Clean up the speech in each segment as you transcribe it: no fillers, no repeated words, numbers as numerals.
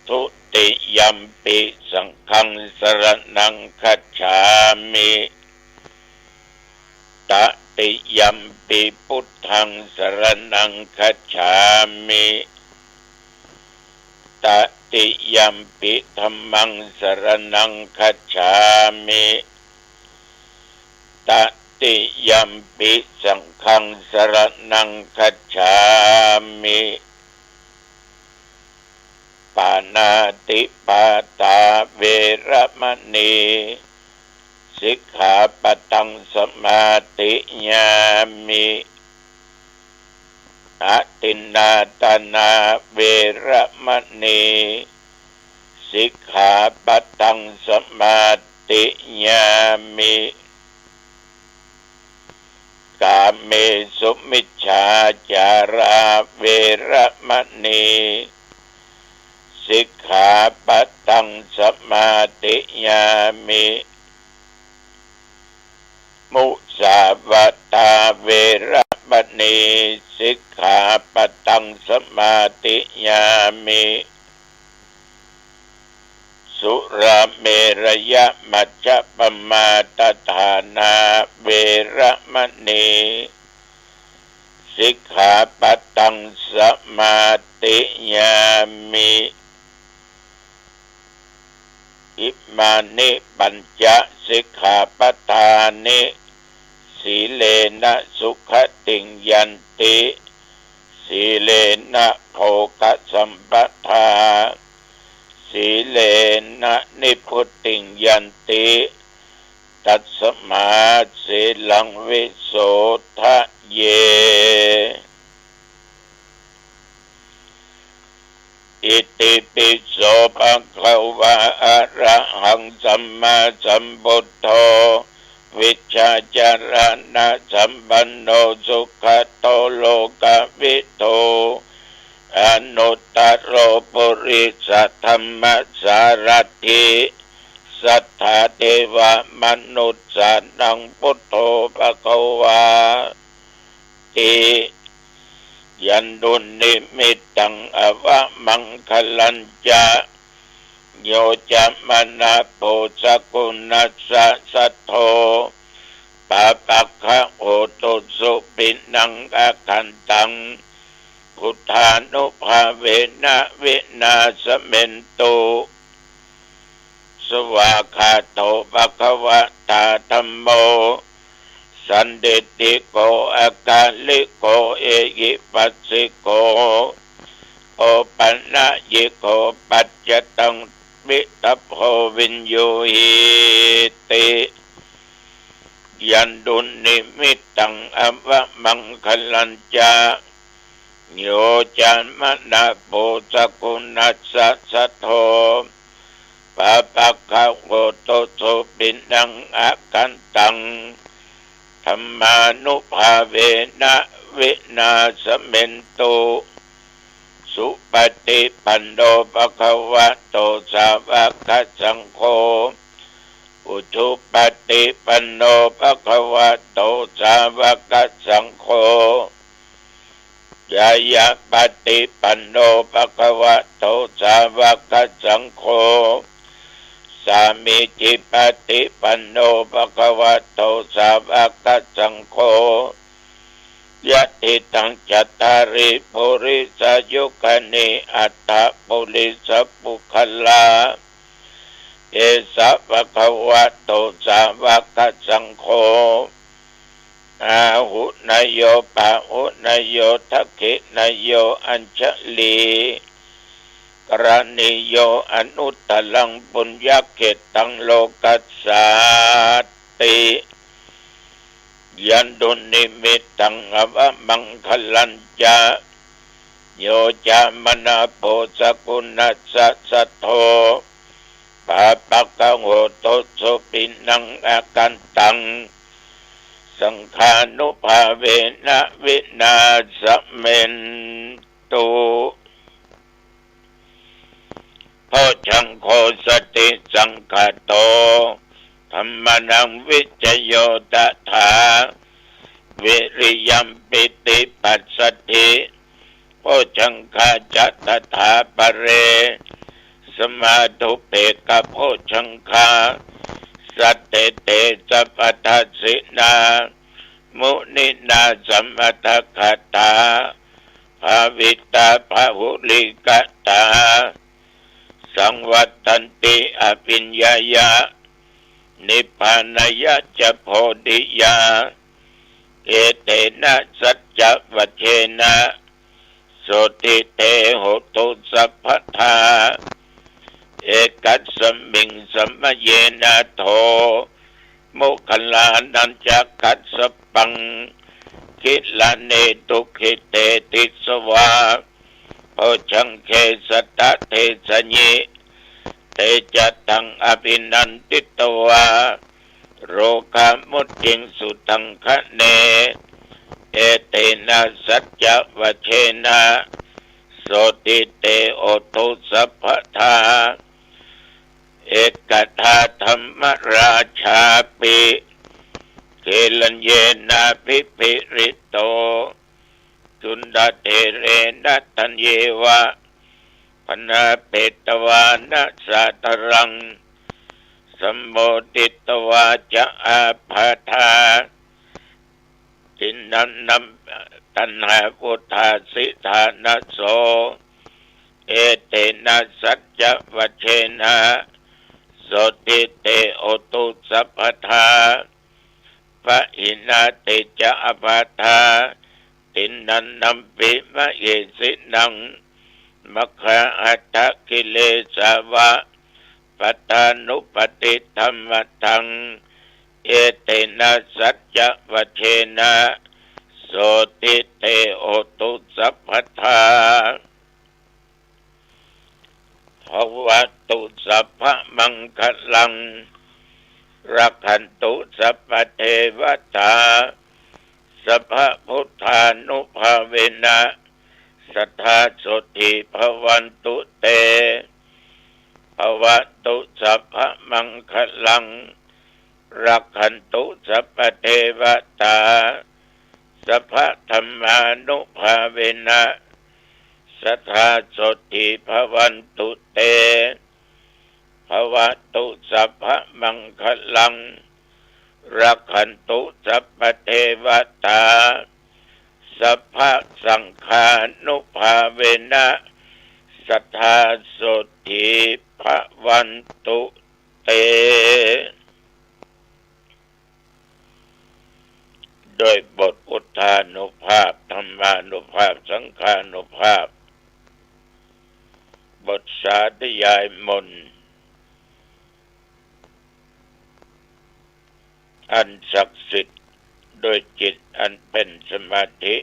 ทุติยัมปิสังฆังสรณังคัจฉามิตติยัมปิพุทธังสรณังคัจฉามิตติยัมปิธัมมังสรณังคัจฉามิตติยัมปิสังฆังสรณังคัจฉามิปานาติปาตาเวระมณีสิกขาปะทังสมาธิยามิอะตินนาตนาเวระมณีสิกขาปะทังสมาธิยามิกาเมสุมิจฉาจาราเวระมณีสิกขาปะทังสมาธิยามิมุสาวาทาเวระมณีสิกขาปะทังสมาธิยามิสุราเมรยมัจจปมาตฐานาเวระมณีสิกขาปะทังสมาธิยามิอิมานิปัญจสิกขาปทานิสีเลนะสุขติงยันติสีเลนะโภคสัมปทาสีเลนะนิพุตติงยันติตัสมาสีลังวิโสทะเยอิติปิโสภะคะวะอะระหังสัมมาสัมพุทโธวิชชาจารณะสัมปันโนสุขโตโลกวิโตอนุตตโรปุริสธรรมสารถิสัทธาเทวมนุษย์สานังพุทโธภคะวาติยันดุนิมิตตังอวะมังคลัญจาโยจะมนาโพสกุณัสสะสัทโธปะปัคคะโอตุสุปินังอาคันตังพุทธานุภาเวนะวินาสเมนตุสวากขาโตภควตาธัมโมสันเดติโกอากาลิโกเอหิปัสสิโกโอปัญญยิโกปัจจตังวิทัพโพวินโยหิติยันดุนิมิตตังอวะมังคลัญจาโยจามนาโพสกุณัสสะสัทโธปะปัคคะโหโตโสปินังอาคันตังธรรมานุภาเวนะวินาสเมนตุสุปฏิปันโนภควโตสาวกสังโฆอุชุปฏิปันโนภควโตสาวกสังโฆยายาปฏิปันโนภควโตสาวกสังโฆสามิจิปฏิปันโนภควโตสาวกสังโฆยะติตังจัตตาริปุริสยุคณิอัตถปุริสปุคลาเอสะภควโตสาวกสังโฆอาหุนายโยปะหุนายโยทักขินายโยอัญชลีกรณิโยอนุตตลังปุญญเขตังโลกัสสาติยันดุนิมิตตังอวะมังคลัญจาโยจามนาโพสกุณัสสะสัทโธปะปัคคะโหโตสุปินังอาคันตังสังฆานุภาเวนะวินาสเมนตุโพชังโฆสติสังฆโตธัมมานังวิจโยตถาวิริยัมปิติปัสสติโพชังคาจัตถาปะเร สมาธุเปกะโพชังคาสัตเตเตสัพพทัสสินามุนินาสัมมัตคตาภาวิตาภาหุลิกตาสังวัตตันติอภิญญายะนิพพานายะจะโพธิยาเอเตนะสัจจวัชเชนะโสติเตโหตุสัพพทาเอกัสสมิงสัมมเยนะโทมุขลานันจักขัสสปังคิลาเนตุขิเตติสวาโพชังเคสัตตะเทสญิเตจัตตังอภินันติตวาโรคามุตติงสุตังคะเนเอเตนะสัจจวัชเชนะโสติเตโอตุสัพพทาเอกทาธรรมราชาปิเกลัญเยนะภิภิริโตจุนดาเทเรนะตัญเยวะพนาเปตวานะสัตรังสัมโมติตวาจะอาภาธาทินันนัมตัณหาพุทธาสิธานะโสเอเตนะสัจจวัชเชนะโสติเตโอตุสัพพทาปะหินาเตจะอภาธาทินันนัมปิมะเยสินังมัคคะอัตถกิเลสาวะปัตตานุปติธรรมทังเอเตนะสัจจวัชเชนะโสติเตโอตุสัพพทาภวตุสัพพมังคลังรักขันตุสัพพเทวตาสัพพพุทธานุภาเวนะสัทธาโสติภวันตุเตภวตุสัพพมังคลังรักขันตุสัพพเทวตาสัพพธรรมานุภาเวนะสัทธาโสติภวันตุเตภวตุสัพพมังคลังรักขันตุสัพพเทวตาสัพพสังฆานุภาเวนะสัทธาโสติภวันตุเตโดยบทพุทธานุภาพธรรมานุภาพสังฆานุภาพบทสาธยายมนต์อันศักดิ์สิทธิ์โดยจิตอันเป็นสมาธิ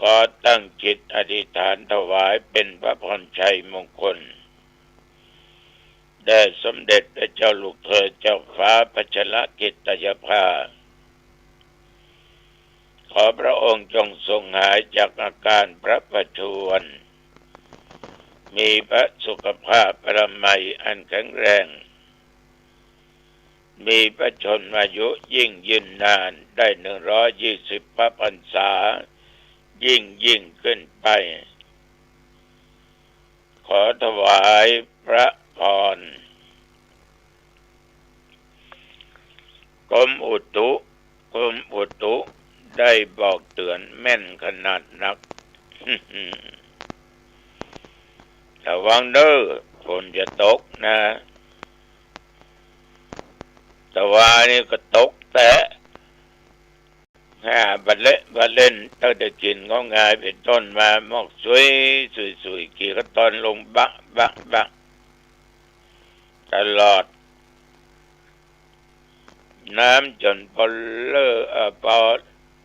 ก็ตั้งจิตอธิษฐานถวายเป็นพระพรชัยมงคลแด่สมเด็จพระเจ้าลูกเธอเจ้าฟ้าพัชรกิติยภาขอพระองค์จงทรงหายจากอาการพระประชวรมีพระสุขภาพพระมัยอันแข็งแรงมีพระชนมายุยิ่งยืนนานได้120 พรรษายิ่งขึ้นไปขอถวายพระพรกรมอุตุได้บอกเตือนแม่นขนาดนัก ระวังเด้อฝนจะตกนะแต่ว่านี่ก็ตกแต่บัดเล่นตั้งแต่กินก็ง่ายเป็นต้นมามอกสวยกี่ก็ตอนลงบะตลอดน้ำจนพอพอ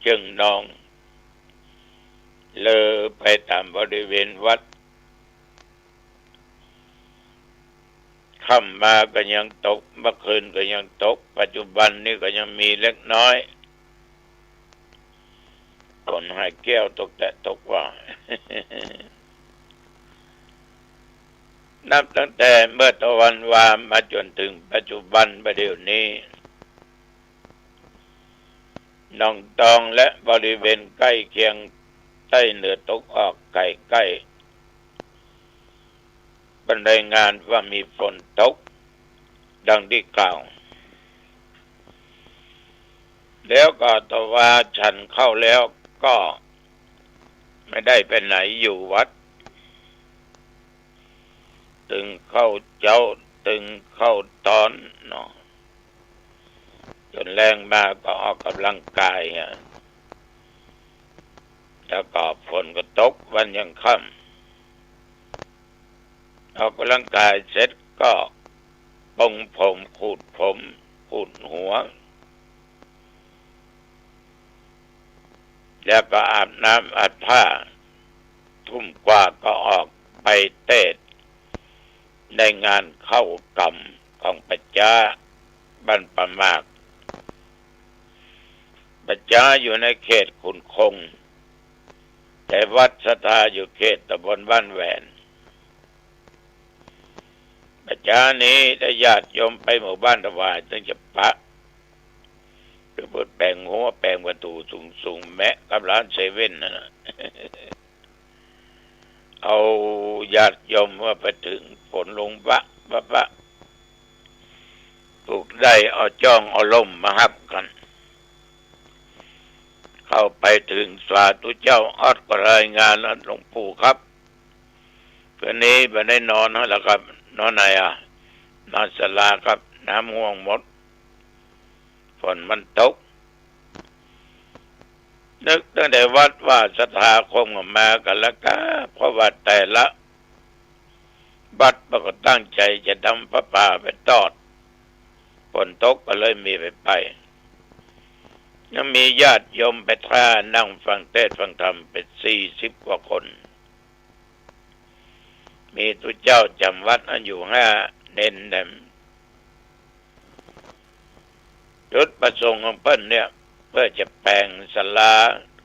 จึงนองเลอไปตามบริเวณวัดค่ำมาก็ยังตกเมื่อคืนก็ยังตกปัจจุบันนี้ก็ยังมีเล็กน้อยคนหายแก้วตกแต่ตกว่า นับตั้งแต่เมื่อตะวันวามมาจนถึงปัจจุบันประเดี๋ยวนี้หนองตองและบริเวณใกล้เคียงใต้เหนือตกออกใกล้ เป็นรายงานว่ามีฝนตกดังที่กล่าวแล้วก็ตว่าฉันเข้าแล้วก็ไม่ได้ไปไหนอยู่วัดตึงเข้าเจ้าตึงเข้าตอนเนาะจนแรงมาก็ออกกำลังกายแล้วก็ฝนก็ตกวันยังค่ำออกกำลังกายเสร็จก็ปรงผมขูดหัวแล้วก็อาบน้ำอาบผ้าทุ่มกว่าก็ออกไปเทศน์ในงานเข้ากรรมของปัจจาบ้านประมากปัจจาอยู่ในเขตขุนคงแต่วัดสถาอยู่เขตตำบลบ้านแหวนปัจจานี้ได้ญาติโยมไปหมู่บ้านถวายตั้งจะปะคือเปิดแปลงหัวแปลงประตูสูงแมะกับร้านเซเว่นนะเอาญาติโยมว่าไปถึงฝนลงบะถูกได้เอาจ้องเอาล่มมาหับกันเข้าไปถึงสาธุเจ้าออดก็รายงานแล้วหลวงปู่ครับคืนนี้ไม่ได้นอนแล้วครับนอนไหนนอนศาลาครับน้ำง่วงหมดฝนมันตกนึกตั้งแต่วัดว่าศรัทธาคงมากันแล้วก็เพราะว่าแต่ละบัดก็ตั้งใจจะทำพระป่าไปตอดฝนตกก็เลยมีไปยังมีญาติโยมไปท่านั่งฟังเทศน์ฟังธรรมเป็น40 กว่าคนมีตุเจ้าจำวัดอยู่5 เน้นจุดประสงค์ของเพิ่นเนี่ยเพื่อจะแปลงศาลา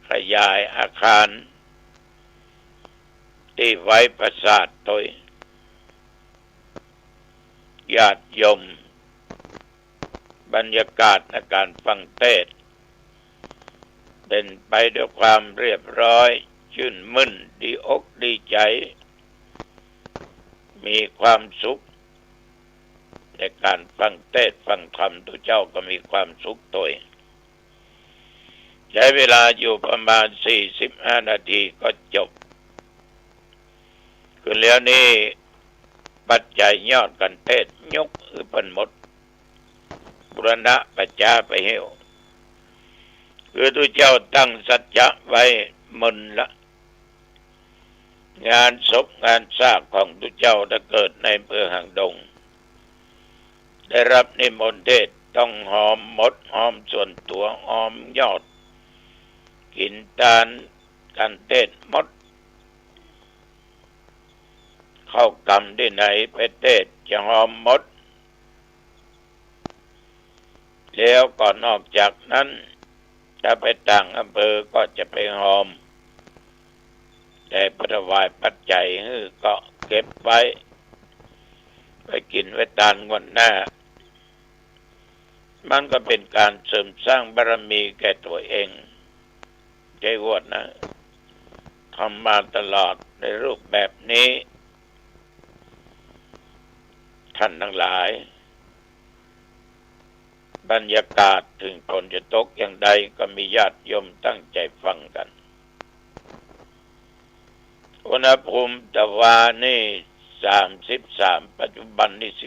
ขยายอาคารที่ไว้ปราสาทโดยญาติโยมบรรยากาศในการฟังเทศน์เป็นไปด้วยความเรียบร้อยชื่นมื่นดีอกดีใจมีความสุขในการฟังเทศน์ฟังธรรมตุเจ้าก็มีความสุขตัวใช้เวลาอยู่ประมาณ45 นาทีก็จบคือแล้วนี่ปัจจัยยอดกันเทศยกเพิ่นหมดบุรณะปัจจาไปเหี่ยวคือตุเจ้าตั้งสัจจะไว้มึนละงานศพงานซากของตุเจ้าถ้าเกิดในอำเภอหางดงได้รับนิมนต์เทศต้องหอมหมดหอมส่วนตัวหอมยอดกินตาลกันเทศหมดเข้ากรรมที่ไหนไปเทศจะหอมหมดแล้วก็นอกจากนั้นถ้าไปต่างอำเภอก็จะไปหอมแต่พระถวายปัจจัยก็เก็บไว้ไปกินไว้ตานงวดหน้ามันก็เป็นการเสริมสร้างบารมีแก่ตัวเองใจวดนะทำมาตลอดในรูปแบบนี้ท่านทั้งหลายบรรยากาศถึงฝนจะตกอย่างใดก็มีญาติโยมตั้งใจฟังกันอุณหภูมิตะวันนี่33ปัจจุบันนี่17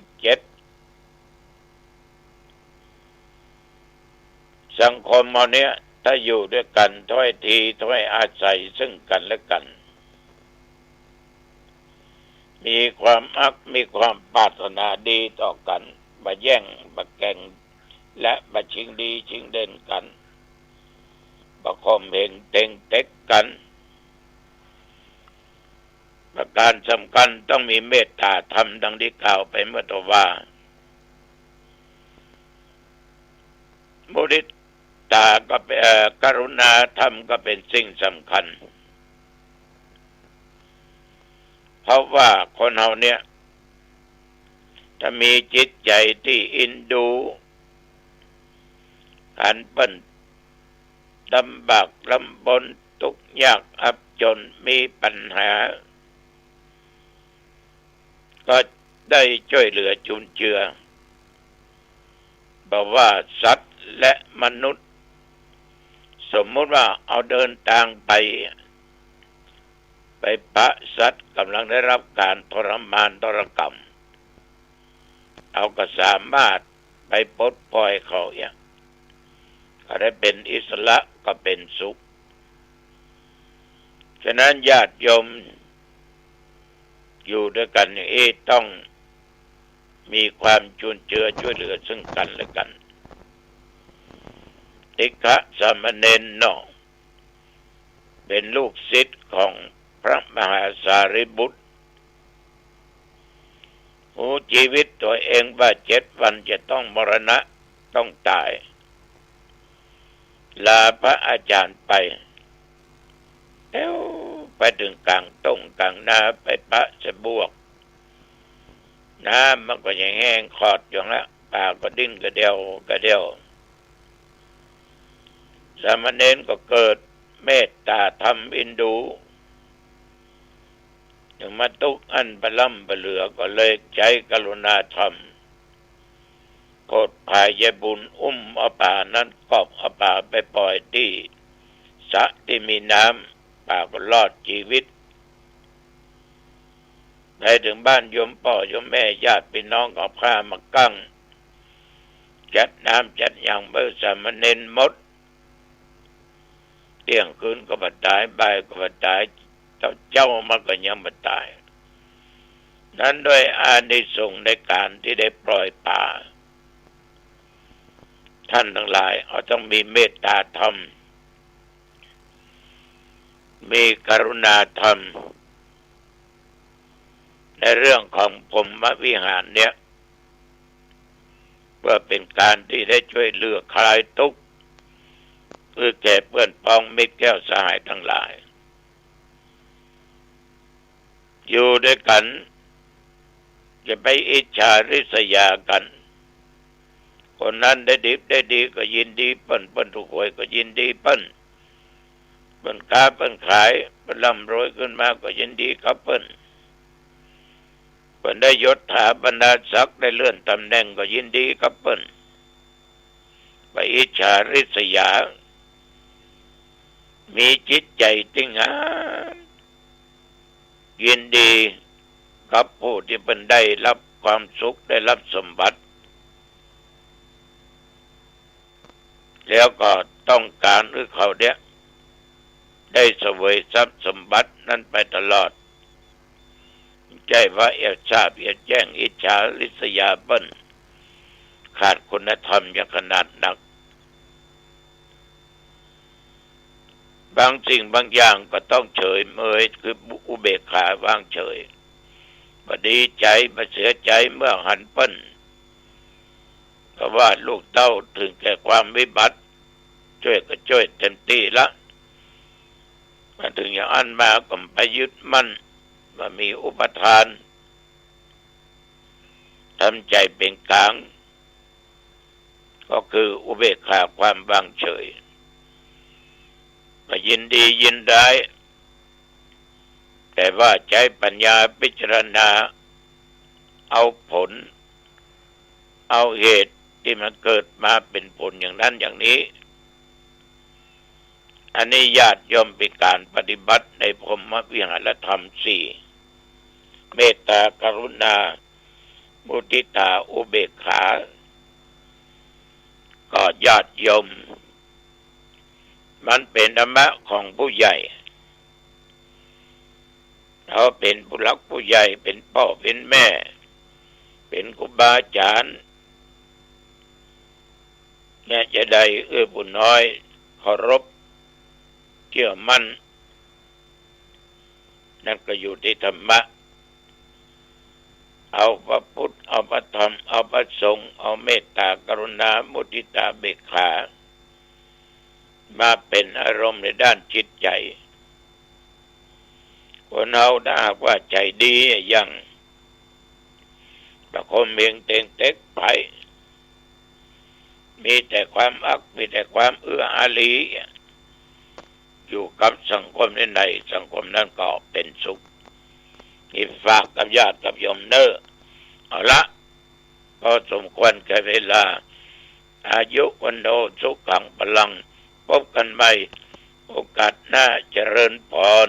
สังคมเราเนี้ยถ้าอยู่ด้วยกันถ้อยทีถ้อยอาศัยซึ่งกันและกันมีความอักมีความปรารถนาดีต่อกันบ่แย่งบ่แก่งและบ่ชิงดีชิงเด่นกันบ่ข่มเหงเต็งเต็กกันประการสำคัญต้องมีเมตตาธรรมดังที่กล่าวไปเมื่อต้นว่ามุทิตาก็เป็นกรุณาธรรมก็เป็นสิ่งสำคัญเพราะว่าคนเราเนี่ยถ้ามีจิตใจที่อินดูการเปิ้นลำบากลำบนทุกข์ยากอับจนมีปัญหา ก็ได้ช่วยเหลือจุนเจือบอกว่าสัตว์และมนุษย์สมมติว่าเอาเดินทางไปปะสัตว์กำลังได้รับการทรมานทรกรรมเอาก็สามารถไปปลดปล่อยเขาอย่างก็ได้เป็นอิสระก็เป็นสุขฉะนั้นญาติโยมอยู่ด้วยกันนี่ต้องมีความจุนเจือช่วยเหลือซึ่งกันและกันติฆะสามเณรเนาะเป็นลูกศิษย์ของพระมหาสารีบุตรชีวิตตัวเองว่า7 วันจะต้องมรณะต้องตายลาพระอาจารย์ไปไปถึงกลางต้งกลางนาไปปะสะบวกน้ำมันก็ยังแห้งขอดอยู่แล้วปากก็ดิ้นกระเดียวสามเณรก็เกิดเมตตาธรรมอินดูอย่างมาตุกอันบล่ำบเหลือก็เลยใจกรุณาธรรมโคตรภายบุญเอาป่านั้นกอบเอาป่าไปปล่อยที่สระที่มีน้ำป่าก็รอดชีวิตไปถึงบ้านโยมพ่อโยมแม่ญาติพี่น้องก็พามากั้งจัดน้ำจัดอย่างเบอร์สามเณรหมดเที่ยงคืนก็บัดตายบ่ายก็บัดตายเจ้ามันก็ยังบัดตายนั้นด้วยอานิสงส์ในการที่ได้ปล่อยป่าท่านทั้งหลายต้องมีเมตตาธรรมมีกรุณาธรรมในเรื่องของพรหมวิหารเนี่ยเพื่อเป็นการที่ได้ช่วยเหลือคลายทุกข์เพื่อแก่เพื่อนพ้องมิตรแก้วสหายทั้งหลายอยู่ด้วยกันจะไปอิจฉาริษยากันคนนั้นได้ดิบได้ดีก็ยินดีเปิ้นถูกหวยก็ยินดีเปิ้นค้าเปิ้นขายเปิ้นร่ำรวยขึ้นมาก็ยินดีกับเปิ้นได้ยศถาบรรดาศักดิ์ได้เลื่อนตำแหน่งก็ยินดีกับเปิ้นไปอิจฉาริษยามีจิตใจติงหายินดีกับผู้ที่เป็นได้รับความสุขได้รับสมบัติแล้วก็ต้องการหรือเขาเนี่ยได้เสวยทรัพย์สมบัตินั้นไปตลอดใจว่าเอชาบเอแจ้งอิจฉาริษยาเปิ้นขาดคุณธรรมอย่างขนาดหนักบางสิ่งบางอย่างก็ต้องเฉยเมยคืออุเบกขาวางเฉยบ่ดีใจบ่เสียใจเมื่อหันเปิ้นก็ว่าลูกเต้าถึงแก่ความวิบัติช่วยก็ช่วยเต็มที่ละมาถึงอย่างอันมาก็ไปยึดมั่นว่ามีอุปทานทำใจเป็นกลางก็คืออุเบกขาความวางเฉยยินดียินร้ายแต่ว่าใช้ปัญญาพิจารณาเอาผลเอาเหตุที่มันเกิดมาเป็นผลอย่างนั้นอย่างนี้อันนี้ญาติโยมเป็นการปฏิบัติในพรหมวิหารธรรม 4เมตตากรุณามุทิตาอุเบกขาก็ญาติโยมมันเป็นธรรมะของผู้ใหญ่เขาเป็นผู้หลักผู้ใหญ่เป็นพ่อเป็นแม่เป็นครูบาอาจารย์แม้จะได้ผู้น้อยเคารพเชื่อมั่นนั่นก็อยู่ที่ธรรมะเอาพระพุทธเอาพระธรรมเอาพระสงฆ์เอาเมตตากรุณามุทิตาเบกขามาเป็นอารมณ์ในด้านจิตใจคนเราถ้าหากว่าใจดีอย่างแต่คนเมียงเต็งเต็กไปมีแต่ความอักมีแต่ความเอื้ออารีอยู่กับสังคมในสังคมนั้นก็เป็นสุข อีฝากกับญาติกับโยมเนอเอาละพอสมควรแก่เวลาอายุวันโนสุขังพลังพบกันใหม่โอกาสหน้าเจริญพร